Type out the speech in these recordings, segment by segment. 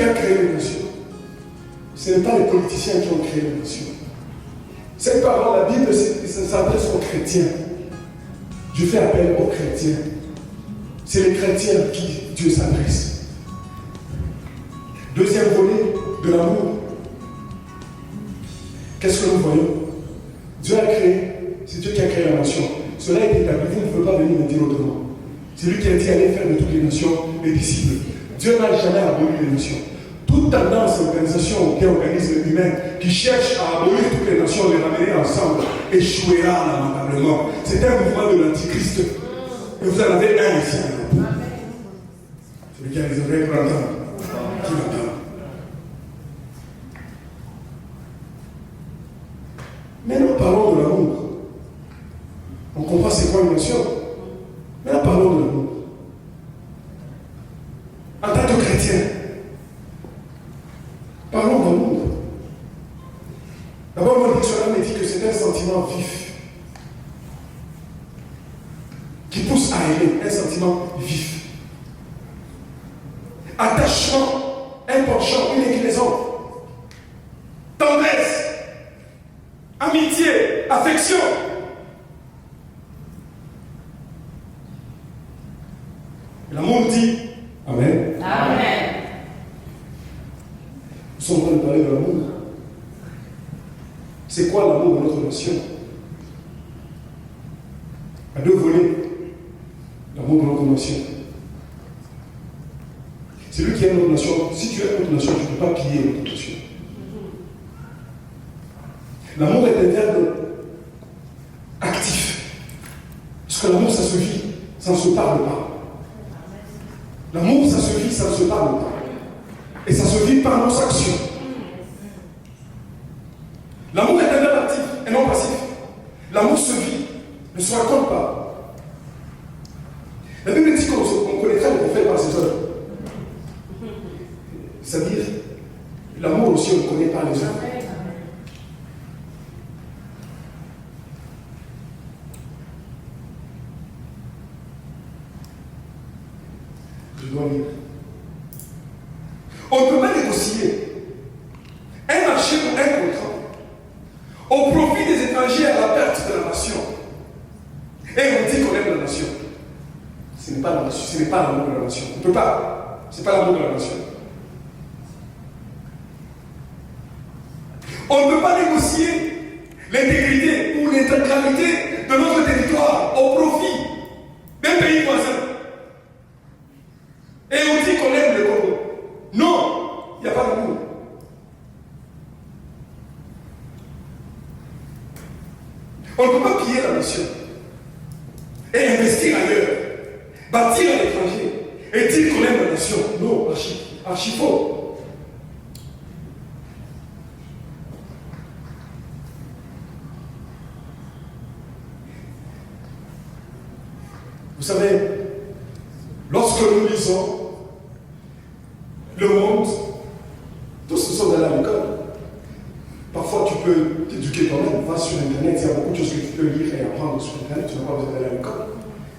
a créé les nations. Ce n'est pas les politiciens qui ont créé les nations. Cette parole, la Bible, s'adresse aux chrétiens. Je fais appel aux chrétiens. C'est les chrétiens à qui Dieu s'adresse. Deuxième volet de l'amour. Qu'est-ce que nous voyons? Dieu a créé, c'est Dieu qui a créé la nation. Cela est établi, vous ne pouvez pas venir me dire autrement. C'est lui qui a dit allez faire de toutes les nations les disciples. Dieu n'a jamais aboli les nations. Toute tendance, organisation ou organisme humain qui cherche à abolir toutes les nations, les ramener ensemble, échouera lamentablement. C'est un mouvement de l'Antichrist. Et vous en avez un ici. Celui qui a les oreilles pour entendre. Qui l'entend? Mais nous parlons de l'amour. On comprend c'est quoi une nation. Mais nous parlons de l'amour. En tant que chrétien, parlons d'amour. D'abord, mon dictionnaire me dit que c'est un sentiment vif qui pousse à aimer, un sentiment vif. Attachement, un penchant, une inclinaison, tendresse, amitié, affection. L'amour dit Amen. Amen. Nous sommes en train de parler de l'amour. C'est quoi l'amour de notre nation? À deux volets. L'amour de notre nation. C'est lui qui aime notre nation. Si tu aimes notre nation, tu ne peux pas piller notre nation. L'amour est un verbe actif. Parce que l'amour, ça se vit, ça ne se parle pas. L'amour, ça se vit, ça ne se parle pas. Et ça se vit par nos actions. L'amour est un verbe actif et non passif. L'amour se vit, ne se raconte pas. La Bible dit qu'on connaîtra le prophète par ses œuvres. C'est-à-dire, l'amour aussi, on ne connaît pas les œuvres. Je dois lire. On ne peut pas négocier un marché ou un contrat au profit des étrangers à la perte de la nation. Et on dit qu'on aime la nation. Ce n'est pas la nation, ce n'est pas l'amour de la nation. On ne peut pas. Ce n'est pas l'amour de la nation. On ne peut pas négocier l'intégrité ou l'intégralité de notre territoire au profit d'un pays voisin. Et on dit qu'on aime le Congo. Non, il n'y a pas d'amour. On ne peut pas piller la nation et investir ailleurs, bâtir à l'étranger et dire qu'on aime la nation. Non, archi faux. Vous savez, lorsque nous lisons le monde, tous nous sommes allés à l'école. Parfois, tu peux t'éduquer toi-même. Va sur Internet, il y a beaucoup de choses que tu peux lire et apprendre sur Internet. Tu n'as pas besoin d'aller à l'école.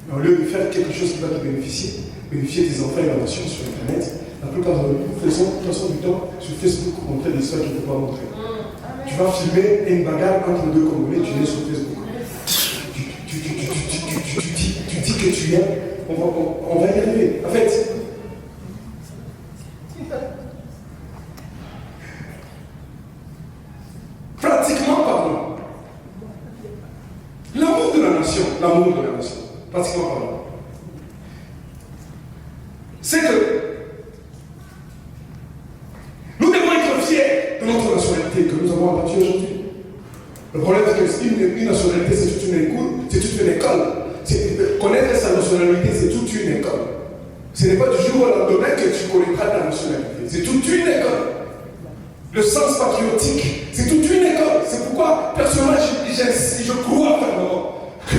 Mais au lieu de faire quelque chose qui va te bénéficier tes enfants et la nation sur Internet, la plupart de nous faisons de toute façon du temps sur Facebook montrer des histoires qu'il ne faut pas montrer. Tu vas filmer une bagarre entre deux Congolais, tu es sur Facebook. Tu dis que tu es. On va y arriver. En fait, pratiquement parlant, l'amour de la nation, pratiquement parlant, c'est que nous devons être fiers de notre nationalité que nous avons abattue aujourd'hui. Le problème, c'est qu'une nationalité, c'est toute une école. Connaître sa nationalité, c'est toute une école. Ce n'est pas du jour au lendemain que tu connaîtras ta nationalité. C'est toute une école. Le sens patriotique, c'est toute une école. C'est pourquoi, personnellement, je crois fermement que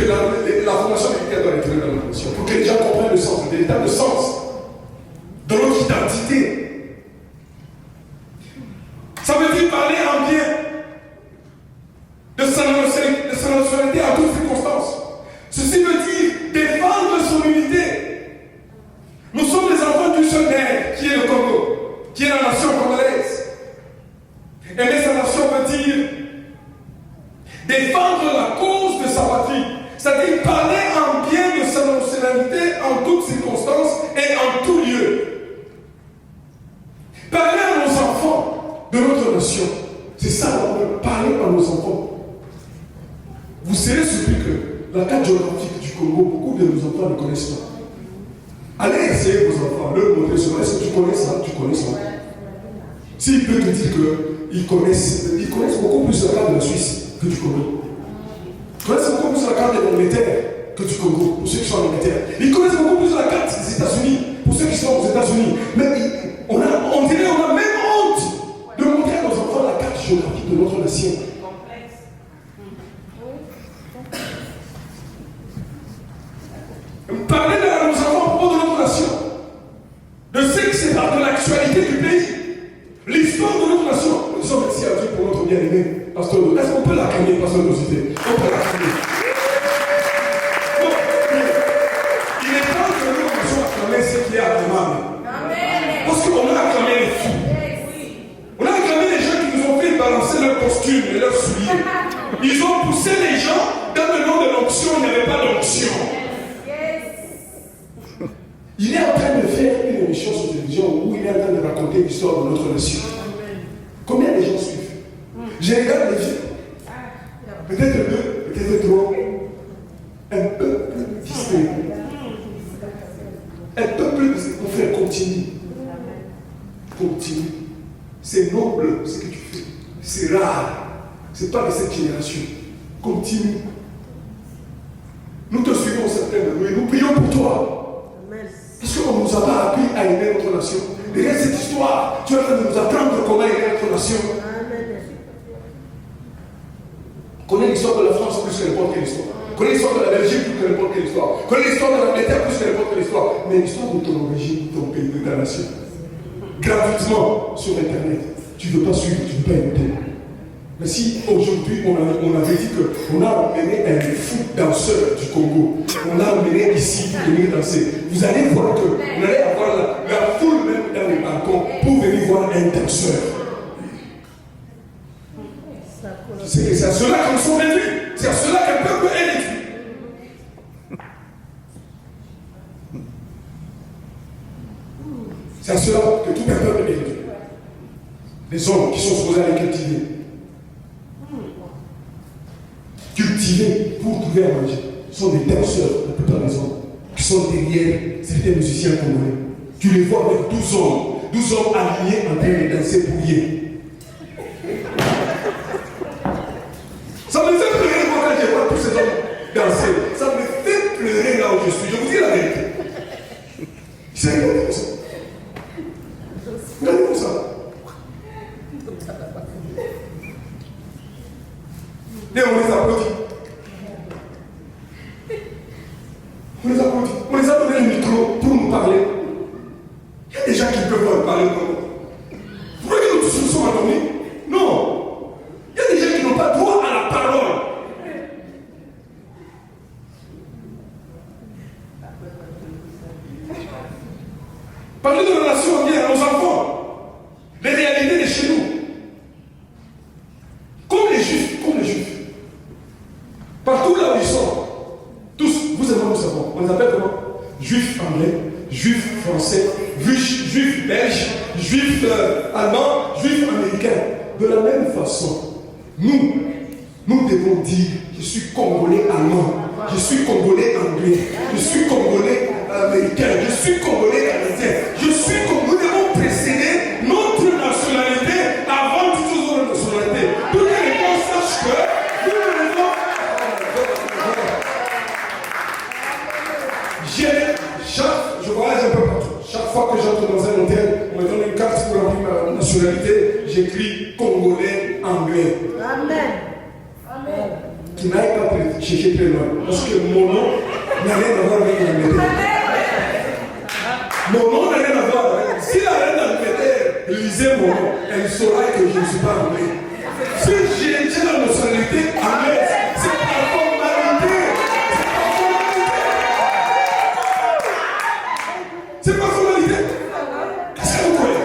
la formation militaire doit être dans la nation. Pour que les gens comprennent le sens, le véritable sens de notre identité. Ça veut dire parler en bien de sa nationalité à toutes circonstances. Ceci veut dire défendre son unité. Nous sommes les enfants du seul Père qui est le Congo, qui est la nation toutes circonstances et en tout lieu. Parler à nos enfants de notre nation. C'est ça, on veut parler à nos enfants. Vous serez surpris que la carte géographique du Congo, beaucoup de nos enfants ne connaissent pas. Allez essayer vos enfants, leur montrer cela. Est-ce que tu connais ça? Tu connais ça? S'il peut te dire qu'ils connaissent beaucoup plus la carte de la Suisse que du Congo. Ils connaissent beaucoup plus la carte de l'Angleterre que du Congo, pour ceux qui sont en Angleterre. Ils connaissent beaucoup plus la carte des États-Unis, pour ceux qui sont aux États-Unis. Mais on dirait qu'on a même honte de montrer à nos enfants la carte géographique de notre nation. Parler à nos enfants à propos de notre nation, de ce qui se passe, de l'actualité du pays, l'histoire de notre nation. Nous disons merci à Dieu pour notre bien-aimé, Pasteur. Est-ce qu'on peut l'acclamer, Pasteur Dosité? On peut l'acclamer. Il est temps que nous puissions acclamer ce qui est acclamable. Parce qu'on a acclamé les fous. On a acclamé les gens qui nous ont fait balancer leurs costumes et leurs souliers. Ils ont poussé les gens dans le nom de l'onction, il n'y avait pas d'onction. Il est en train de faire une émission sur télévision où il est en train de raconter l'histoire de notre nation. Combien de gens suivent? Je regarde les vieux. Peut-être deux, peut-être trois. Un peu plus discret. Un peu plus discret. Mon frère, continue. Continue. C'est noble ce que tu fais. C'est rare. Ce n'est pas de cette génération. Continue. Nous te suivons certainement et nous prions pour toi. Parce qu'on ne nous a pas appris à aimer notre nation. Derrière cette histoire, tu es en train de nous apprendre comment aimer notre nation. Connais l'histoire de la France plus que n'importe quelle histoire. Connais l'histoire de la Belgique plus que n'importe quelle histoire. Connais l'histoire de l'Angleterre plus que n'importe quelle histoire. Mais l'histoire de ton origine, de ton pays, de ta nation. Gratuitement sur Internet. Tu ne veux pas suivre, tu ne veux pas écouter. Mais si aujourd'hui on avait dit qu'on a emmené un fou danseur du Congo, on l'a emmené ici pour venir danser, vous allez voir que vous allez avoir la foule même dans les balcons pour venir voir un danseur. C'est à cela qu'on sont réduits, c'est à cela qu'un peuple est réduit. C'est à cela que tout un peuple est réduit. Les hommes qui sont supposés aller cultiver. Cultivés pour trouver à manger. Ce sont des danseurs, la plupart des hommes, qui sont derrière certains musiciens congolais. Tu les vois avec 12 hommes alignés en train de danser pour rien. Ça me fait pleurer moi quand je vois tous ces hommes danser. Ça me fait pleurer là où je suis. Je vous dis la vérité. C'est regardez comme ça. Regardez comme ça. Et on les applaudit. On les applaudit. On les a donné le micro pour nous parler. Il y a des gens qui peuvent pas parler comme nous. Vous croyez que nous tous nous sommes endormis? Non. Il y a des gens qui n'ont pas droit à la parole. Parler de la nation bien à nos enfants. Les réalités de chez nous. Comme les juifs. Partout là où ils sont, tous, vous et moi nous savons, on les appelle comment? Juifs anglais, juifs français, juifs belges, juifs allemands, juifs américains. De la même façon, nous devons dire, je suis congolais allemand, je suis congolais anglais, je suis congolais américain, je suis congolais canadien, je suis congolais. Nous devons précéder notre nationalité avant toute autre nationalité. Pour que les gens sachent que nous devons. Je voyage un peu partout. Chaque fois que j'entre dans un hôtel, on me donne une carte pour remplir ma nationalité. J'écris congolais anglais. Amen. Amen. Qui n'aille pas chercher très loin. Parce que mon nom n'a rien à voir avec l'Angleterre. Mon nom n'a rien à voir avec. Si la reine d'Angleterre lisait mon nom, elle saurait que je ne suis pas anglais. Si j'ai la nationalité anglaise, c'est par formalité. C'est pas formalité. Qu'est-ce que vous croyez?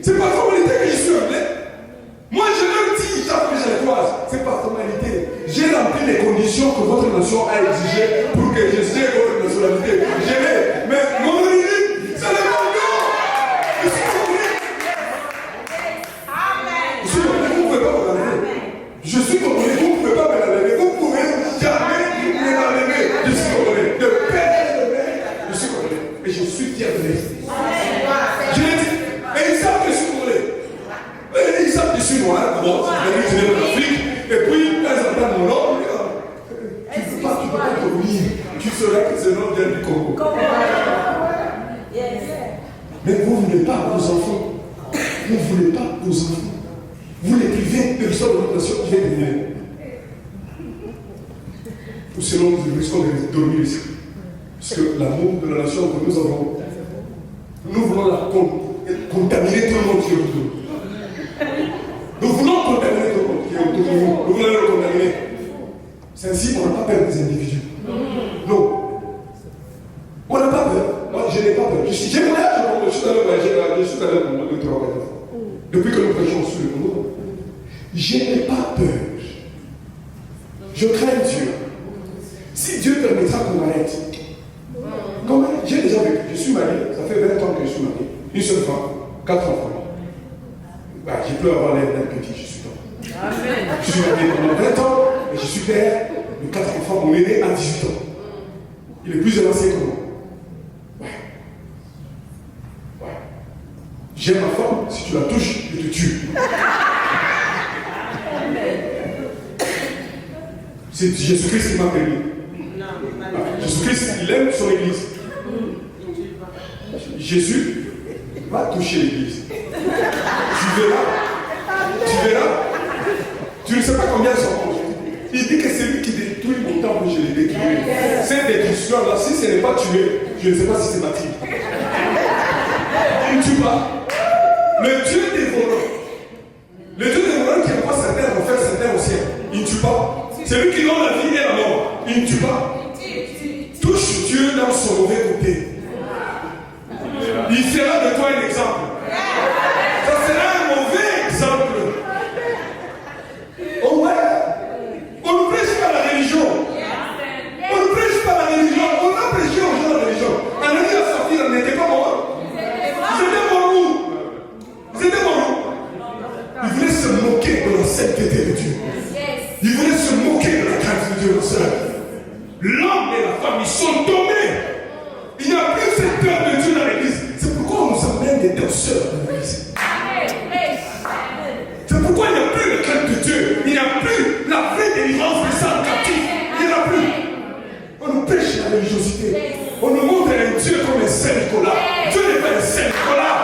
C'est pas formalité que je suis anglais. Moi, je leur dis, chaque fois que je les croise, c'est pas formalité. J'ai rempli les conditions que votre nation a exigées pour que je sois votre nationalité. sauras que ce nom vient du Congo. Mais vous ne voulez pas vos enfants. Vous ne voulez pas vos enfants. Vous les privez de l'histoire de votre nation qui vient de venir. Ou sinon, nous risquons de dormir ici. Parce que l'amour de la nation que nous avons, nous voulons contaminer tout le monde qui est autour de nous. Nous voulons contaminer tout le monde qui est autour de nous. Nous voulons le contaminer. C'est ainsi qu'on n'a pas peur des individus. Non. On n'a pas peur. Moi, je n'ai pas peur. Je suis allé au Congo 2-3 fois. Depuis que nous prêchons sur le Congo. Je n'ai pas peur. Je crains Dieu. Si Dieu permettra qu'on arrête. Comme j'ai déjà vécu, je suis marié, ça fait 20 ans que je suis marié. Une seule femme, 4 enfants. Bah, je peux avoir l'air d'un petit, je suis pas. Je suis marié pendant 20 ans, et je suis père de 4 enfants. Mon aîné a 18 ans. Il est plus avancé que moi. Ouais. J'aime ma femme, si tu la touches, je te tue. C'est Jésus-Christ qui m'a permis. Jésus-Christ, il aime son église. Jésus va toucher l'église. Tu verras. Tu ne sais pas combien ils sont. Il dit que c'est lui qui détruit mon temple, je l'ai détruit. Cette destruction-là, si ce n'est pas tué, je ne sais pas si c'est bâti. Il ne tue pas. Le Dieu dévorant. Le Dieu dévorant qui envoie certains en faire certains au ciel. Il ne tue pas. C'est lui qui donne la vie et la mort. Il ne tue pas. Touche Dieu dans son mauvais côté. Il fera de toi un exemple. Ça sera un mauvais exemple. Oh ouais. On ne prêche pas la religion. On ne prêche pas la religion. On a prêché aux gens la religion. Anani a sorti, elle n'était pas mort. Ils étaient morts. Ils voulaient se moquer de la sainteté de Dieu. Ils voulaient se moquer de la grâce de Dieu, ma soeur. L'homme et la femme, ils sont tombés. Il n'y a plus cette peur de Dieu dans l'église. C'est pourquoi on nous amène des danseurs dans l'église. C'est pourquoi il n'y a plus de crainte de Dieu. Il n'y a plus la vraie délivrance des âmes captifs. Il n'y en a plus. On nous pêche la religiosité. On nous montre un Dieu comme un Saint-Nicolas. Dieu n'est pas un Saint-Nicolas.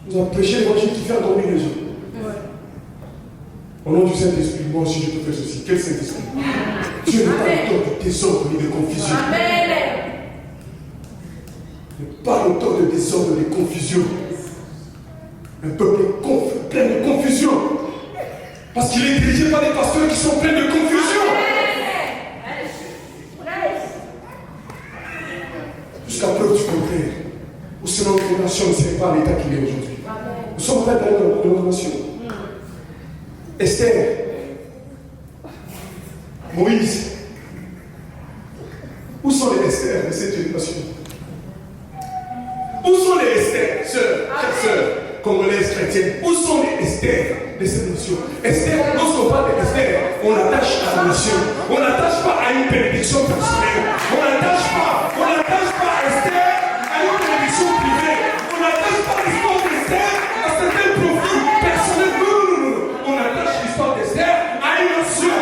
Nous avons prêché l'évangile qui fait dormir les gens. Au nom du Saint-Esprit, moi aussi je peux faire ceci. Quel Saint-Esprit? Dieu n'est pas l'auteur de désordre ni de confusion. Il n'est pas l'auteur de désordre ni de confusion. Un peuple plein de confusion. Parce qu'il est dirigé par des pasteurs qui sont pleins de confusion. Jusqu'à preuve du contraire. Ou sinon notre nation ne serait pas l'état qu'il est aujourd'hui. Nous sommes prêts d'aller dans notre nation. Esther, Moïse, où sont les Esther de cette génération? Où sont les Esther, sœurs congolaises chrétiennes? Où sont les Esther de cette nation? Esther, lorsqu'on parle d'Esther, on l'attache à la nation. On n'attache pas à une bénédiction personnelle. On n'attache pas à Esther à une bénédiction privée. On n'attache pas l'histoire d'Esther à certains profits personnels. On attache l'histoire d'Esther à une nation.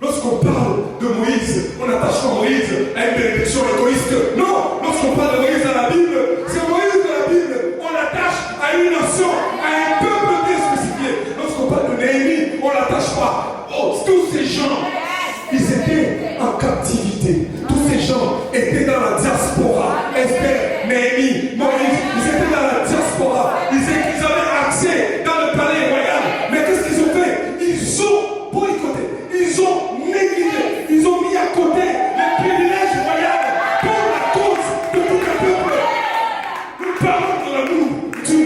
Lorsqu'on parle de Moïse, on n'attache pas Moïse à une bénédiction égoïste. Non, lorsqu'on parle de Moïse dans la Bible, c'est Moïse dans la Bible. On l'attache à une nation, à un peuple bien spécifié. Lorsqu'on parle de Néhémie, on ne l'attache pas. Oh, tous ces gens, ils étaient en captivité. Tous ces gens étaient dans la diaspora. Esther, Néhémie, Moïse, ils étaient dans la diaspora. Ils avaient accès dans le palais royal. Mais qu'est-ce qu'ils ont fait? Ils ont boycotté. Ils ont négligé. Ils ont mis à côté les privilèges royaux pour la cause de tout le peuple. Nous parlons de l'amour de Dieu.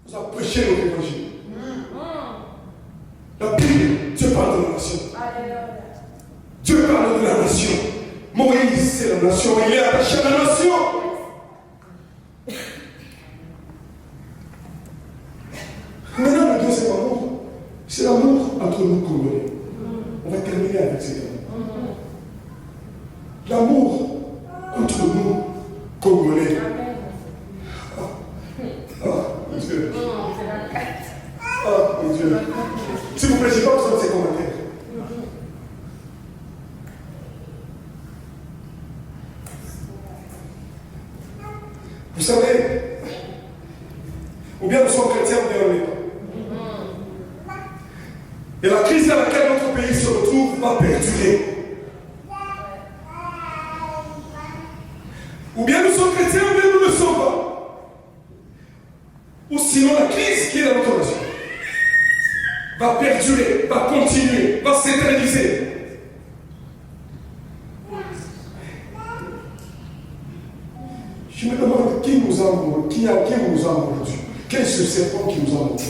Nous avons prêché notre évangile. La Bible, Dieu parle de la nation. Dieu parle de la nation. Moïse, c'est la nation. Il est attaché à la nation. Maintenant, le deuxième amour, c'est l'amour entre nous Congolais. On va terminer avec cet amour. L'amour entre nous Congolais. Dieu. Dieu. S'il vous plaît, je n'ai pas besoin de ces commentaires. Vous savez, ou bien nous sommes chrétiens, ou bien on n'est pas. Et la crise dans laquelle notre pays se retrouve va perdurer. Ou bien nous sommes chrétiens, ou bien nous ne le sommes pas. Ou sinon la crise qui est dans notre nation va perdurer, va continuer, va s'éterniser. Je me demande qui nous a mordu, qui nous a mordu. Quel est ce serpent qui nous a mordu?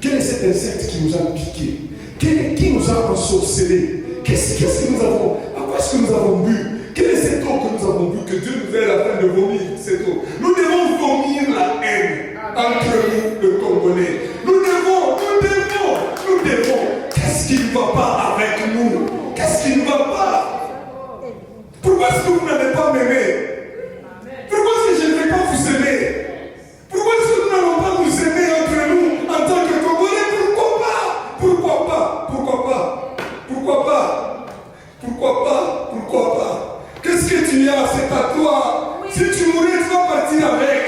Quel est cet insecte qui nous a piqué? Qui nous a ensorcelé? Qu'est-ce que nous avons? À quoi est-ce que nous avons bu? Quelle est cette eau que nous avons bu? Que Dieu nous aide à la fin de vomir cette eau. Nous devons vomir la haine entre nous, le Congolais. Nous devons. Qu'est-ce qui ne va pas avec nous? Qu'est-ce qui ne va pas? Pourquoi est-ce que vous n'allez pas m'aimer? Pourquoi est-ce que je ne vais pas vous aimer? Pourquoi est-ce que nous n'allons pas nous aimer entre nous en tant que Congolais? Pourquoi pas? Qu'est-ce que tu as? C'est à toi. Si tu mourais, tu vas partir avec.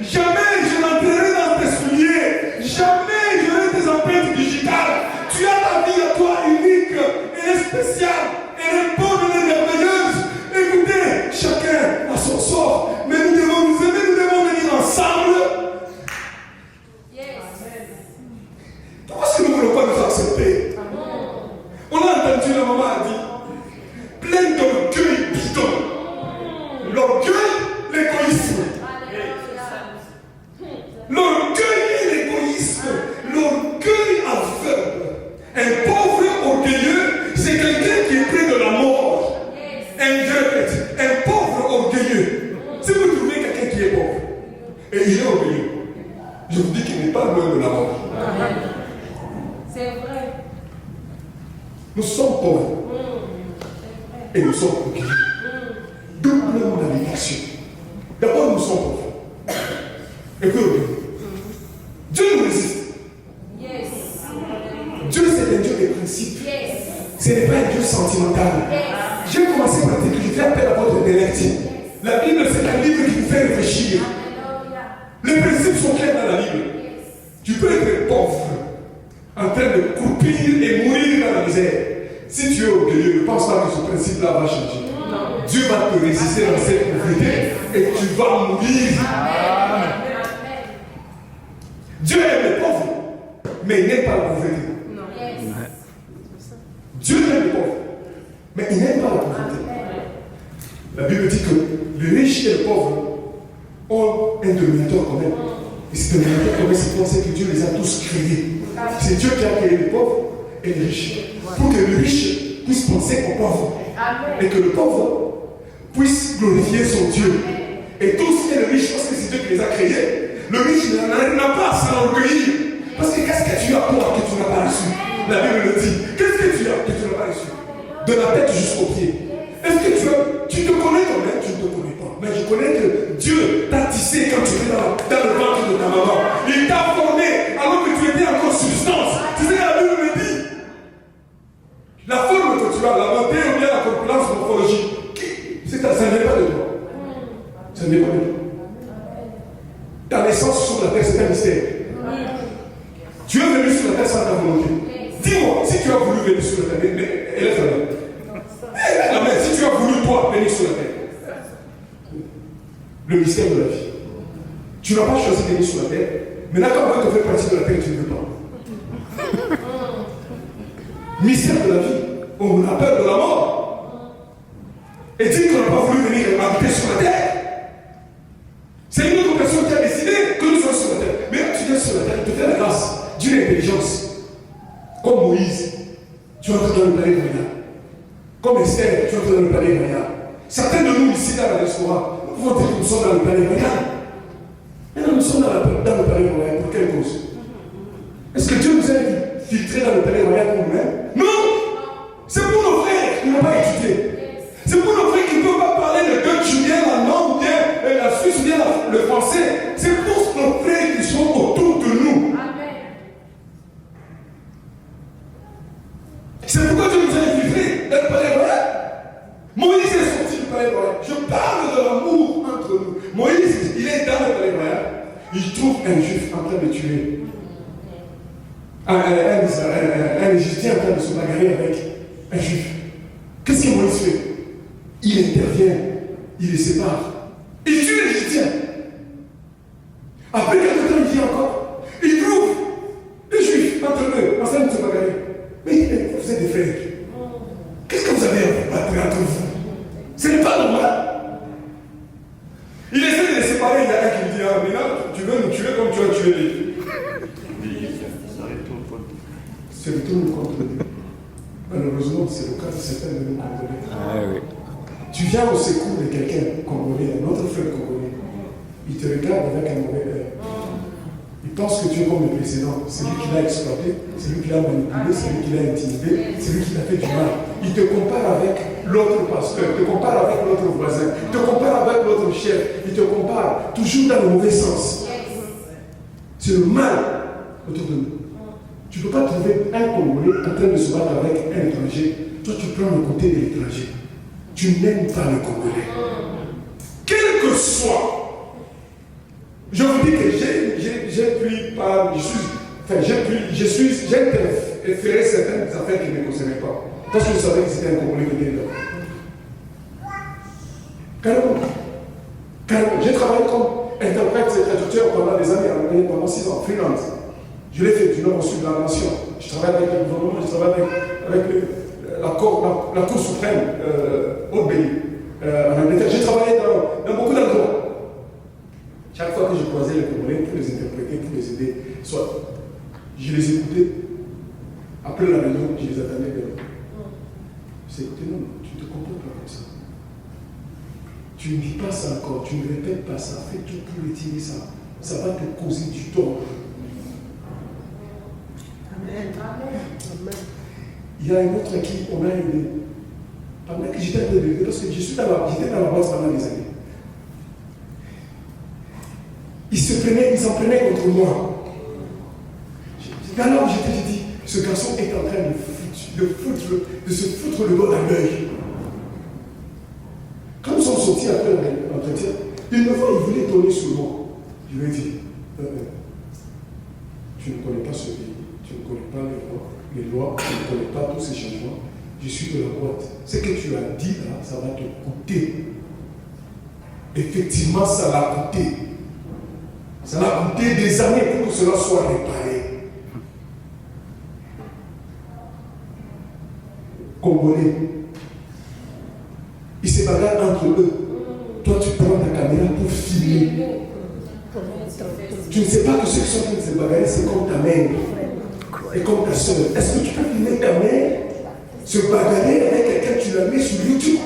Jamais je n'entrerai dans tes souliers. Jamais je n'aurai tes empreintes digitales. Tu as ta vie à toi unique. Elle est spéciale. Elle est bonne, elle est merveilleuse. Écoutez, chacun a son sort. Mais nous devons nous aimer, nous devons venir ensemble. Pourquoi est-ce que nous ne voulons pas nous accepter? On a entendu, la maman a dit, plein d'orgueil bidon. L'orgueil, l'égoïsme. L'orgueil et l'égoïsme. L'orgueil aveugle. Un pauvre orgueilleux, c'est quelqu'un qui est près de la mort. Un pauvre orgueilleux. Si vous trouvez quelqu'un qui est pauvre, et il est orgueilleux, je vous dis qu'il n'est pas loin de la mort. C'est vrai. Nous sommes pauvres. Et nous sommes orgueilleux. Double malédiction. D'abord, nous sommes pauvres. Et puis orgueilleux. Dieu nous résiste. Dieu, c'est un Dieu des principes. Ce n'est pas un Dieu sentimental. J'ai commencé par dire que je fais appel à votre intellect. La Bible, c'est un livre qui vous fait réfléchir. Les principes sont clairs dans la Bible. Tu peux être pauvre, en train de croupir et mourir dans la misère. Si tu es orgueilleux, ne pense pas que ce principe-là va changer. Dieu va te résister dans cette pauvreté et tu vas mourir. Dieu aime les pauvres, mais il n'aime pas la pauvreté. Dieu aime les pauvres, mais il n'aime pas la pauvreté. La Bible dit que les riches et les pauvres ont un dominateur commun. Et ce dominateur commun, c'est que Dieu les a tous créés. C'est Dieu qui a créé les pauvres et les riches. Pour que le riche puisse penser aux pauvres. Et que le pauvre puisse glorifier son Dieu. Et tous et le riche, parce que c'est Dieu qui les a créés, le riche n'a pas à s'enorgueillir. Parce que qu'est-ce que tu as toi que tu n'as pas reçu? La Bible le dit. Qu'est-ce que tu as que tu n'as pas reçu? De la tête jusqu'aux pieds. Est-ce que tu te connais toi-même? Tu ne te connais pas. Mais je connais que Dieu t'a tissé quand tu étais dans le ventre de ta maman. Il t'a formé alors que tu étais encore substance. Tu sais, la Bible me dit la forme que tu as, la beauté ou bien la corpulence morphologique, ça n'est pas de toi. Ça n'est pas de toi. Ta naissance sur la terre, c'est un mystère. Tu es venu sur la terre sans ta volonté. Dis-moi, si tu as voulu venir sur la terre, mais elle est fermée. Mais si tu as voulu, toi, venir sur la terre, le mystère de la vie. Tu n'as pas choisi de venir sur la terre, mais là, quand on te fait partie de la terre, tu ne veux pas. Mystère de la vie. On a peur de la mort. Et dit qu'on n'a pas voulu venir habiter sur la terre. C'est une autre personne qui a décidé que nous soyons sur la terre. Mais là, tu viens sur la terre, il te fait la grâce d'une intelligence. Comme Moïse, tu entres dans le palais royal. Comme Esther, tu entres dans le palais royal. Certains de nous ici dans la diaspora, nous pouvons dire que nous sommes dans le palais royal. Mais non, nous sommes dans le palais royal. Pour quelle cause? Est-ce que Dieu nous a filtrés dans le palais royal pour nous-mêmes? Non! C'est pour nos frères qui n'ont pas étudié. C'est pour nos frères qui ne peuvent pas parler le Dutch ou bien l'allemand ou bien la Suisse ou bien le français. C'est pour nos frères qui sont autour de nous. il trouve un juif en train de tuer un Égyptien en train de se bagarrer avec un juif. Qu'est-ce que Moïse fait? Il intervient, il les sépare. Il tue l'Égyptien. Après quelques temps, il vient encore. Il trouve les juifs entre eux en train de se bagarrer. Mais vous êtes des frères. Qu'est-ce que vous avez à vous battre entre vous? Ce n'est pas normal. Il essaie de les séparer. Il y a un qui me dit, ah, mais là, tu veux nous tuer comme tu as tué les. C'est le tour contre Dieu. Malheureusement, c'est le cas de certains de nos Congolais. Ah, oui. Tu viens au secours de quelqu'un congolais, un autre frère congolais. Il te regarde avec un mauvais œil. Il pense que tu es comme le précédent. C'est lui qui l'a exploité, c'est lui qui l'a manipulé, c'est lui qui l'a intimidé, c'est lui qui t'a fait du mal. Il te compare avec l'autre pasteur, il te compare avec l'autre voisin, il te compare avec l'autre chef, il te compare toujours dans le mauvais sens. C'est le mal autour de nous. Tu ne peux pas trouver un Congolais en train de se battre avec un étranger. Toi, tu prends le côté de l'étranger. Tu n'aimes pas le Congolais. Quel que soit. Je vous dis que j'ai interféré certaines affaires qui ne me concernaient pas. Parce que je savais que c'était un Congolais qui était là. Carrément. J'ai travaillé comme interprète et traducteur pendant des années, pendant 6 ans, freelance. Je l'ai fait du nord au sud de la nation. Je travaille avec le gouvernement, je travaille avec la Cour suprême au pays, en Angleterre. J'ai travaillé dans beaucoup d'endroits. Chaque fois que je croisais les Congolais pour les interpréter, pour les aider, soit je les écoutais. Après la réunion, je les attendais de là. Je disais, écoutez, non, tu ne te comportes pas comme ça. Tu ne dis pas ça encore, tu ne répètes pas ça, fais tout pour retirer ça. Ça va te causer du tort. Amen. Il y a un autre à qui on a aidé. Pendant que j'étais en train de l'aider, parce que j'étais dans la boîte pendant des années. Ils s'en prenaient contre moi. Alors j'ai dit, ce garçon est en train de se foutre le doigt dans l'œil. Quand nous sommes sortis après l'entretien, une fois il voulait tourner sur moi. Je lui ai dit, tu ne connais pas ce pays, tu ne connais pas les lois, tu ne connais pas tous ces changements. Je suis de la boîte. Ce que tu as dit là, ça va te coûter. Effectivement, ça l'a coûté. Ça l'a coûté des années pour que cela soit réparé. Congolais, ils se bagarrent entre eux. Toi, tu prends ta caméra pour filmer. Tu ne sais pas que ceux qui sont en train de se bagarrer, c'est comme ta mère et comme ta soeur. Est-ce que tu peux filmer ta mère se bagarrer avec quelqu'un, tu la mets sur YouTube?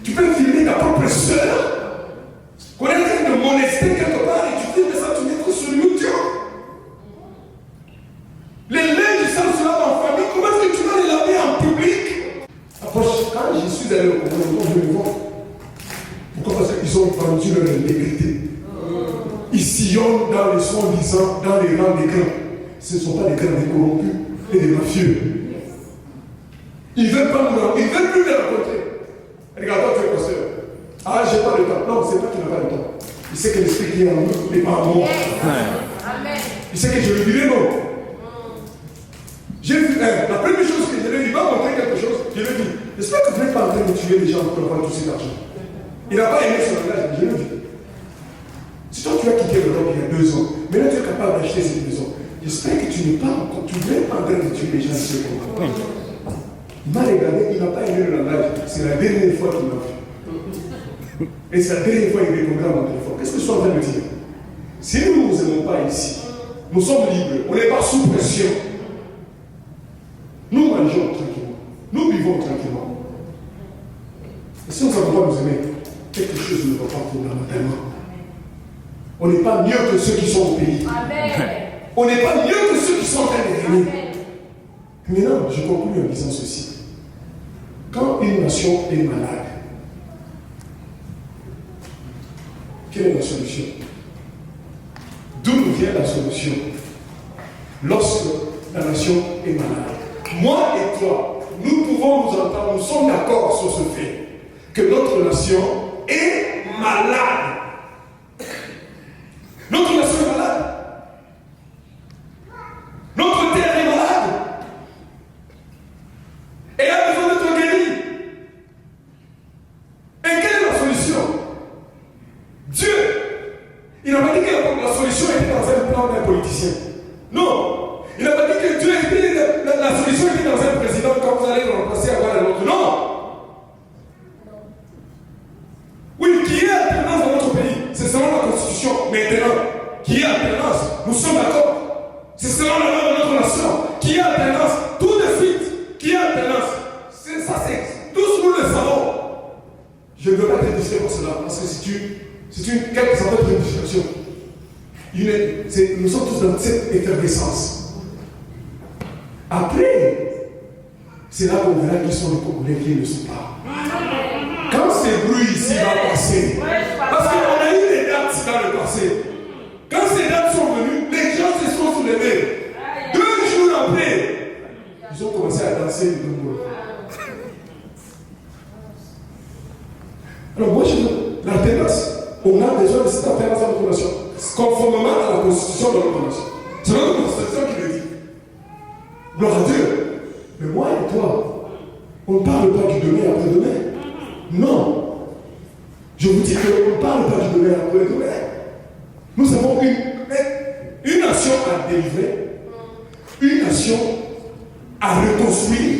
Tu peux filmer ta propre soeur qu'on est en train de molester quelque part et tu filmes ça, tu mets sur YouTube. Les linges sales se lavent en famille, comment est-ce que tu vas les laver en public? Approche, quand je suis allé au Congo, je le vois. Pourquoi? Parce qu'ils ont vendu leur intégrité. Ils sillonnent dans les soi-disant, dans les rangs des grands. Ce ne sont pas des grands, des corrompus et des mafieux. Ils ne veulent pas nous rencontrer, ils ne veulent plus les rencontrer. Regarde-toi, tu es pasteur. Ah, j'ai pas le temps. Non, c'est pas que tu n'as pas le temps. Il sait que l'esprit qui est en nous n'est pas en moi. Il sait que je lui dirai non. J'ai vu, la première chose que je lui ai dit, il va montrer quelque chose, je lui ai dit, j'espère que vous n'êtes pas en train de tuer les gens pour avoir tout cet argent. Il n'a pas aimé son langage, je lui ai dit. Si toi tu as quitté l'Europe il y a 2 ans, maintenant tu es capable d'acheter cette maison, j'espère que tu n'es pas encore, tu n'es pas en train de tuer les gens ici au Congo. Il m'a regardé, il n'a pas aimé le langage, c'est la dernière fois qu'il m'a vu. Et c'est la dernière fois qu'il répondra à mon téléphone. Qu'est-ce que je suis en train de dire? Si nous ne nous aimons pas ici, nous sommes libres, on n'est pas sous pression. Nous mangeons tranquillement, nous vivons tranquillement. Et si nous ne savons pas nous aimer, quelque chose ne va pas fondamentalement. On n'est pas mieux que ceux qui sont au pays. Amen. On n'est pas mieux que ceux qui sont en train de régner. Maintenant, je conclue en disant ceci. Quand une nation est malade, quelle est la solution? D'où nous vient la solution? Lorsque la nation est malade. Moi et toi, nous pouvons nous entendre, nous sommes d'accord sur ce fait, que notre nation est malade. Notre nation politicien. Non. Il n'a pas dit que Dieu était la solution était dans un président quand vous allez le remplacer à voir l'autre. Non. Oui, qui est alternance dans notre pays? C'est selon la Constitution. Maintenant, qui est alternance? Nous sommes d'accord. C'est selon la loi de notre nation. Qui est alternance? Tout de suite. Qui est alternance? Ça, c'est. Tous nous le savons. Je ne veux pas être discret pour cela, parce que c'est une quelque sorte de distraction. Nous sommes tous dans cette effervescence. Après, c'est là qu'on verra qui sont les Congolais qui ne le sont pas. Quand ces bruits ici vont passer, parce qu'on a eu des dates dans le passé, quand ces dates sont venues, les gens se sont soulevés. 2 jours après, ils ont commencé à danser du Congo. Alors moi je veux l'alternance. On a besoin de cette alternance dans notre nation, conformément à la constitution de notre nation. C'est notre constitution qui le dit. Gloire à Dieu. Mais moi et toi, on ne parle pas du demain après-demain. Non. Je vous dis qu'on ne parle pas du demain après-demain. Nous avons une nation à délivrer, une nation à reconstruire,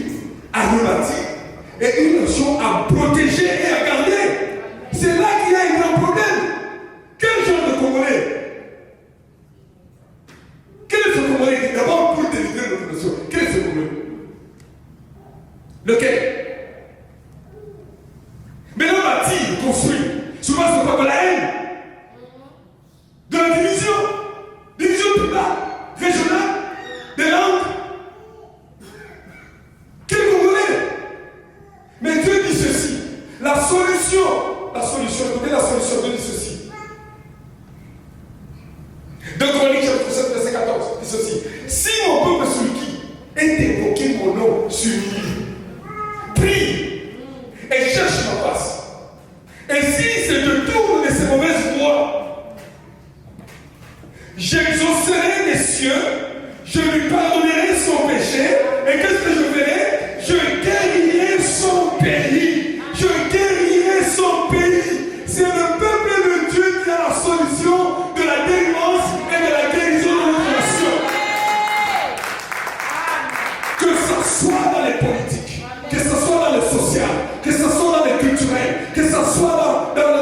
à rebâtir, et une nation à protéger et à garder. C'est là qu'il y a un grand problème. Quel genre de Congolais? Quel est ce Congolais qui d'abord pour délivrer notre nation? Quel est ce Congolais? Lequel? Maintenant, bâtir, construire, souvent c'est pas de la haine, de la division publique, régionale, des langues. Quel Congolais? Mais Dieu dit ceci, la solution, écoutez la solution, Dieu dit ceci. 2 Chroniques chapitre 7, verset 14, dit ceci. Si mon peuple sur qui est évoqué mon nom s'humilie, prie et cherche ma face, et si se détourne de ses mauvaises voies, j'exaucerai des cieux, je lui pardonnerai son péché, et qu'est-ce que je ferai? Je guérirai son pays. Je guérirai son pays. C'est le peuple de Dieu qui a la solution de la délivrance et de la guérison de notre nation. Que ce soit dans les politiques, que ce soit dans le social, que ce soit dans le culturel, que ce soit dans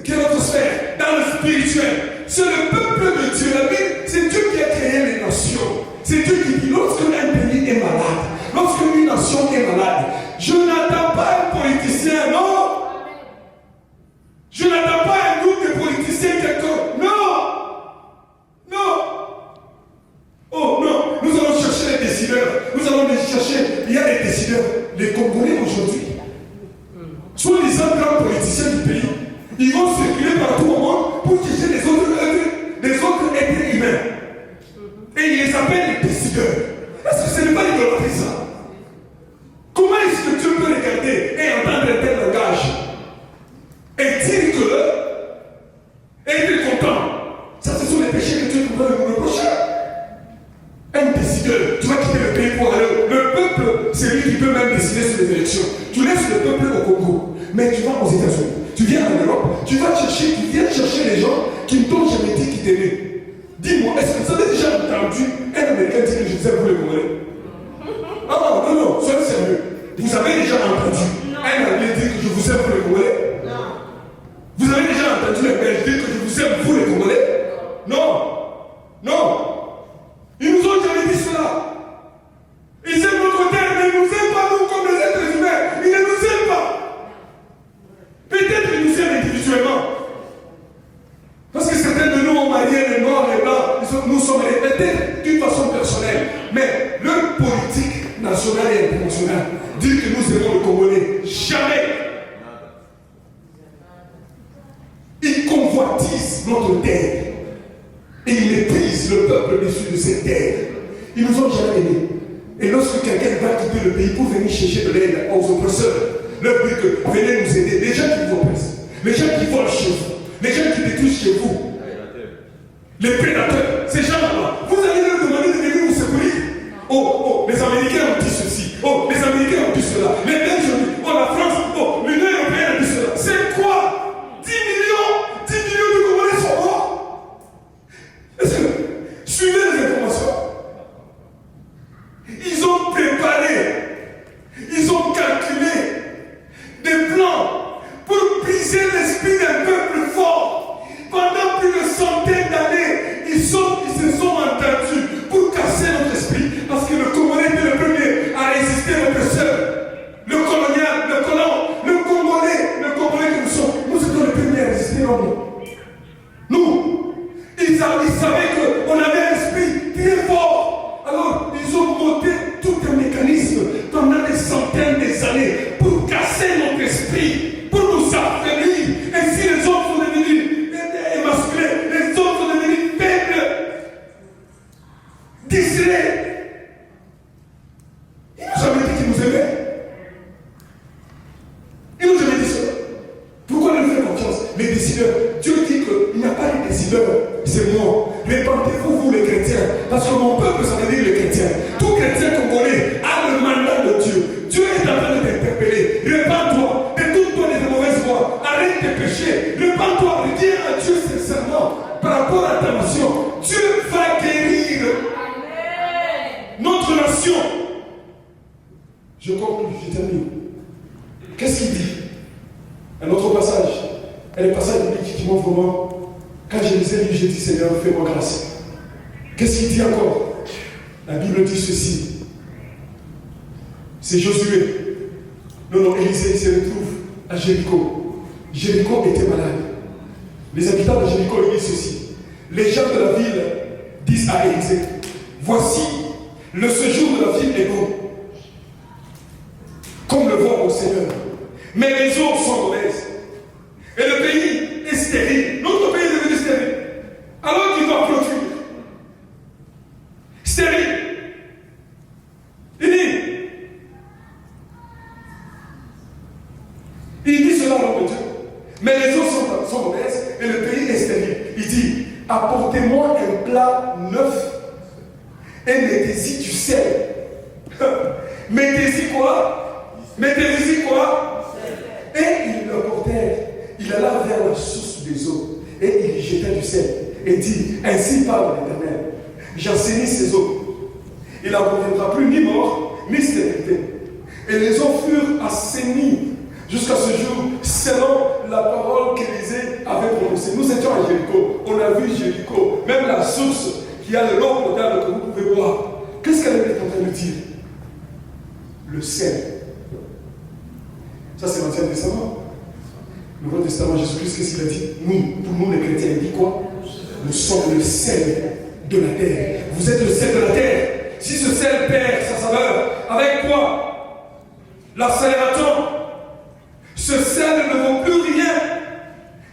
quelle autre sphère, dans le spirituel. C'est le peuple de Dieu. La Bible, c'est Dieu qui a créé les nations. C'est Dieu qui dit, lorsqu'un pays est malade, lorsqu'une nation est malade, je n'attends pas un politicien, non. Je n'attends pas un groupe de politiciens quelconque, non. Oh non, nous allons chercher les décideurs. Nous allons les chercher. Il y a des décideurs. Les Congolais aujourd'hui, soit les grands politiciens du pays, ils vont circuler partout au monde pour chercher les autres êtres humains. Et ils les appellent les décideurs. Est-ce que ce n'est pas l'idolâtrie ça? Comment est-ce que Dieu peut regarder et entendre un tel langage et dire que et être content? Ça, ce sont les péchés que Dieu pourrait nous reprocher. Un décideur, tu vas quitter le pays pour aller. Le peuple, c'est lui qui peut même décider sur les élections. Tu laisses le peuple au Congo, mais tu vas aux États-Unis, tu viens en Europe, tu viens chercher les gens qui ne t'ont jamais dit qu'ils t'aimaient. Dis-moi, est-ce que vous avez déjà entendu un Américain dire que je vous aime vous les Congolais? Ah non, soyez sérieux. Vous avez déjà entendu un Anglais dire que je vous aime vous les Congolais? Non. Vous avez déjà entendu les Belges dire que je vous aime vous les Congolais? Non. Ils nous ont jamais dit cela. Ils aiment notre terre, mais ils ne nous aiment pas nous comme les êtres humains. Ils ne nous aiment pas. Peut-être qu'ils nous aiment individuellement. Parce que certains de nous ont marié les noirs, les blancs, nous sommes peut-être d'une façon personnelle. Mais leur politique nationale et internationale dit que nous aimons le Congolais. Jamais. Ils convoitisent notre terre. Et ils méprisent le peuple issu de cette terre. Ils nous ont jamais aimés. Et lorsque quelqu'un va quitter le pays pour venir chercher de l'aide aux oppresseurs, leur dit que venez nous aider. Les gens qui vous oppressent, les gens qui volent chez vous, les gens qui détruisent chez vous, les prédateurs, ces gens-là, vous allez leur demander de venir vous secourir. Oh, les Américains ont dit ceci. Oh, les Américains ont dit cela. Les Belges ont dit, oh, la France, oh, l'Union européenne a dit cela. C'est quoi? 10 millions de Congolais sont morts. Est-ce que Ils savaient qu'on avait un esprit très fort. Alors, ils ont monté tout un mécanisme pendant des centaines d'années pour casser notre esprit, pour nous affaiblir. Ainsi, les hommes sont devenus émasculés, les hommes sont devenus faibles, distraits. Il nous avait dit qu'il nous aimait. Il nous avait dit cela. Pourquoi nous faire confiance? Les décideurs. Dieu dit qu'il n'y a pas de décideurs, c'est moi. Répandez-vous, vous les chrétiens. Parce que mon peuple, ça veut dire les chrétiens. Tout chrétien congolais a le mandat de Dieu. Dieu est en train de t'interpeller. Répands-toi, détourne-toi des mauvaises voies. Arrête tes péchés. Répands-toi, reviens à Dieu sincèrement par rapport à ta nation. Dieu va guérir notre nation. Je conclue, je termine. Qu'est-ce qu'il dit? Un autre passage. Et le passage biblique qui montre vraiment, quand je les ai lus, j'ai dit Seigneur, fais-moi grâce. Qu'est-ce qu'il dit encore? La Bible dit ceci. C'est Josué. Non, Élisée, il se retrouve à Jéricho. Jéricho était malade. Les habitants de Jéricho disent ceci. Les gens de la ville disent à Élisée, voici, le séjour de la ville est bon, comme le voit mon Seigneur. Mais les eaux sont mauvaises. Et le pays est stérile. Notre pays est devenu stérile. Alors qu'il doit produire. Stérile. Il dit cela au nom de Dieu. Mais les eaux sont mauvaises et le pays est stérile. Il dit, apportez-moi un plat neuf et mettez-y du sel. Mettez-y quoi? Mettez-y quoi? Et ils le portèrent. Il alla vers la source des eaux et il y jeta du sel et dit, ainsi parle l'Éternel, j'assainis ces eaux. Il n'en proviendra plus ni mort, ni stérilité. Et les eaux furent assainies jusqu'à ce jour, selon la parole qu'Élisée avait prononcée. Nous étions à Jéricho, on a vu Jéricho, même la source qui a le long potable que vous pouvez boire. Qu'est-ce qu'elle était en train de dire? Le sel. Ça, c'est l'Ancien Testament. Le Nouveau Testament, Jésus-Christ, qu'est-ce qu'il a dit? Nous, pour nous les chrétiens, il dit quoi? Nous sommes le sel de la terre. Vous êtes le sel de la terre. Si ce sel perd sa saveur, avec quoi? La salération. Ce sel ne vaut plus rien.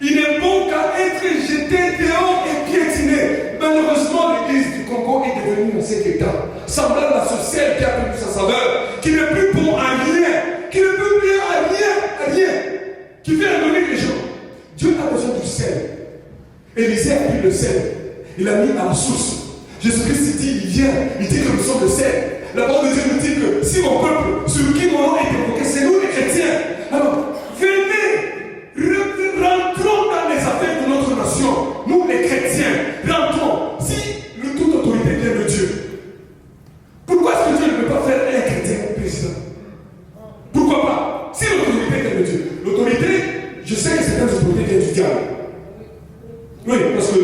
Il n'est bon qu'à être jeté dehors et piétiné. Malheureusement, l'église du Congo est devenue dans cet état. Semblable à ce sel qui a perdu sa saveur, qui n'est plus bon à rien, qui ne peut plus à rien, qui fait donner les gens. Dieu a besoin du sel. Élisée a pris le sel. Il l'a mis à la source. Jésus-Christ dit, il vient, il dit que nous sommes le sel. La parole de Dieu nous dit que si mon peuple, sur qui mon nom est évoqué, c'est nous les chrétiens. Alors, venez, rentrons dans les affaires de notre nation. Nous les chrétiens, rentrons. Si toute autorité vient de Dieu, pourquoi est-ce que Dieu ne peut pas faire un chrétien président? Pourquoi pas? Si l'autorité vient de Dieu. L'autorité, je sais que certaines autorités viennent du diable. Oui, parce que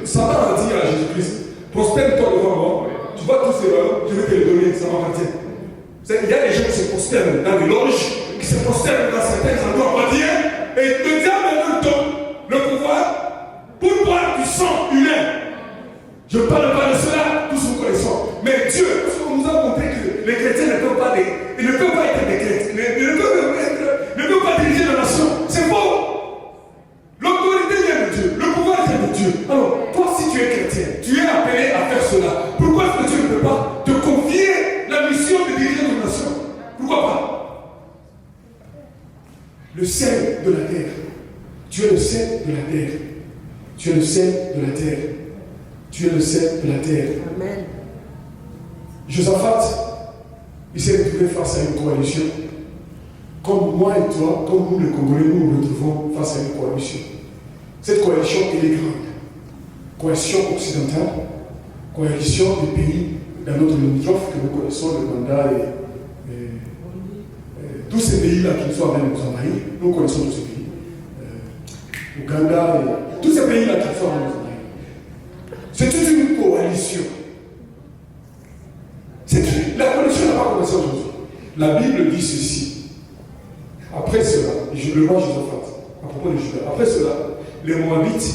Satan a dit à Jésus-Christ, prosterne-toi devant moi, tu vois tous ces valeurs, je vais te les donner, ça m'appartient. Il y a des gens qui se prosternent dans les loges, qui se prosternent dans certains endroits, on va dire, et le diable leur donne le pouvoir pour boire du sang humain. Je ne parle pas de cela, tous nous connaissons. Mais Dieu, parce qu'on nous a montré que les chrétiens ne peuvent pas être des chrétiens, ne peuvent pas diriger la nation. C'est faux. L'autorité vient de Dieu, le pouvoir vient de Dieu. Alors, toi, si tu es chrétien, tu es appelé à faire cela. Pourquoi est-ce que Dieu ne peut pas te confier la mission de diriger notre nation? Pourquoi pas? Le sel de la terre. Tu es le sel de la terre. Tu es le sel de la terre. Tu es le sel de la terre. Amen. Josaphat, il s'est retrouvé face à une coalition. Comme moi et toi, comme nous les Congolais, nous nous retrouvons face à une coalition. Cette coalition, elle est grande. Coalition occidentale, coalition des pays dans notre limitrophe que nous connaissons, le Rwanda et tous ces pays-là qui sont en train de nous envahir, nous connaissons tous ces pays. Ouganda, tous ces pays-là qui sont en train de nous envahir. C'est toute une coalition. La coalition n'a pas commencé aujourd'hui. La Bible dit ceci. Après cela, je le vois Josaphat, à propos de Juda, après cela, les Moabites,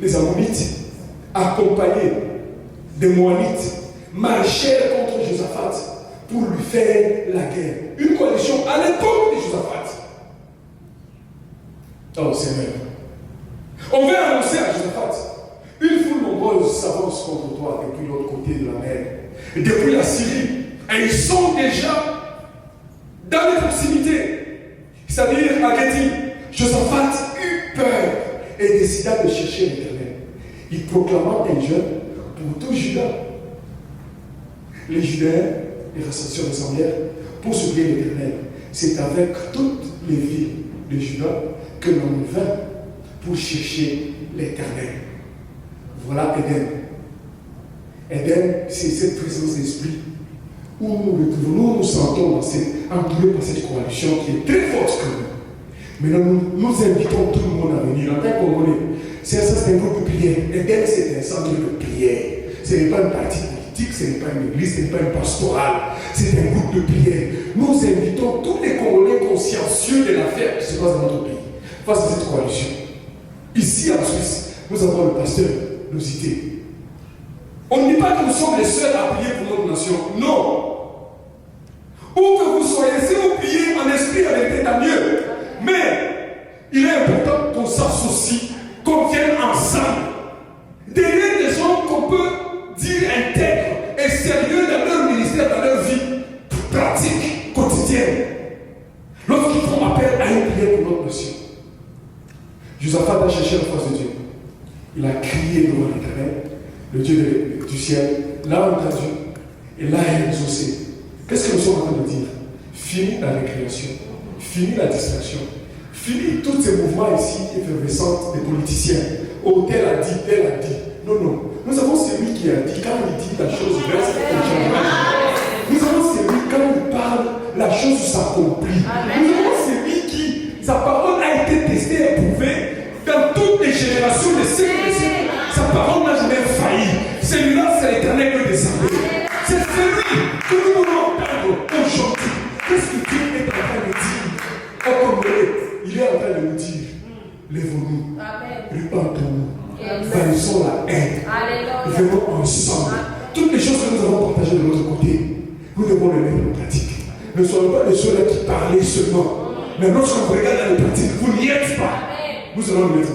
les Ammonites, accompagnés des Moabites, marchèrent contre Josaphat pour lui faire la guerre. Une coalition à l'époque de Josaphat. Oh Seigneur, on veut annoncer à Josaphat, une foule nombreuse s'avance contre toi depuis l'autre côté de la mer, depuis la Syrie, et ils sont déjà dans les proximités, c'est-à-dire à Géti. Josaphat eut peur et décida de chercher l'Éternel. Il proclama un jeûne pour tout Juda. Les Judéens, les recensions ressemblèrent pour supplier l'Éternel. C'est avec toutes les villes de Juda que l'on vint pour chercher l'Éternel. Voilà Éden. Éden, c'est cette présence d'esprit où nous nous sentons entourés par cette coalition qui est très forte que nous. Maintenant, nous invitons tout le monde à venir. En tant que Congolais, c'est un groupe de prière. Éden, c'est un centre de prière. Ce n'est pas une partie politique, ce n'est pas une église, ce n'est pas une pastorale. C'est un groupe de prière. Nous invitons tous les Congolais consciencieux de l'affaire qui se passe dans notre pays face à cette coalition. Ici en Suisse, nous avons le pasteur Nosité. On ne dit pas que nous sommes les seuls à prier pour notre nation. Non. Où que vous soyez, si vous priez en esprit avec tête, tant mieux. Mais il est important qu'on s'associe, qu'on vienne ensemble. Derrière des gens qu'on peut dire intègres et sérieux dans leur ministère, dans leur vie pratique, quotidienne. Lorsqu'ils font appel à une prière pour notre nation. Josaphat a cherché la face de Dieu. Il a crié devant l'Éternel, le Dieu du ciel, l'a entendu et l'a exaucé. Qu'est-ce que nous sommes en train de dire? Fini la récréation, fini la distraction, fini tous ces mouvements ici effervescents des politiciens. Oh, tel a dit, tel a dit. Non, non. Nous avons celui qui a dit, quand il dit la chose verse, elle changera. Nous avons celui, quand il parle, la chose s'accomplit. Nous avons celui qui, sa parole a été testée et éprouvée dans toutes les générations des siècles des siècles. Sa parole n'a jamais failli. Celui-là, c'est l'Éternel que descendait. C'est celui que nous voulons entendre aujourd'hui. Qu'est-ce que Dieu est en train de dire? Au Congolais, il est en train de nous dire, lève-nous, repentons-nous, bannissons la haine, venons ensemble. Toutes les choses que nous avons partagées de l'autre côté, nous devons les mettre en pratique. Ne soyons pas les seuls qui parlent seulement. Mais lorsqu'on regarde dans les pratiques, vous n'y êtes pas. Nous allons le mettre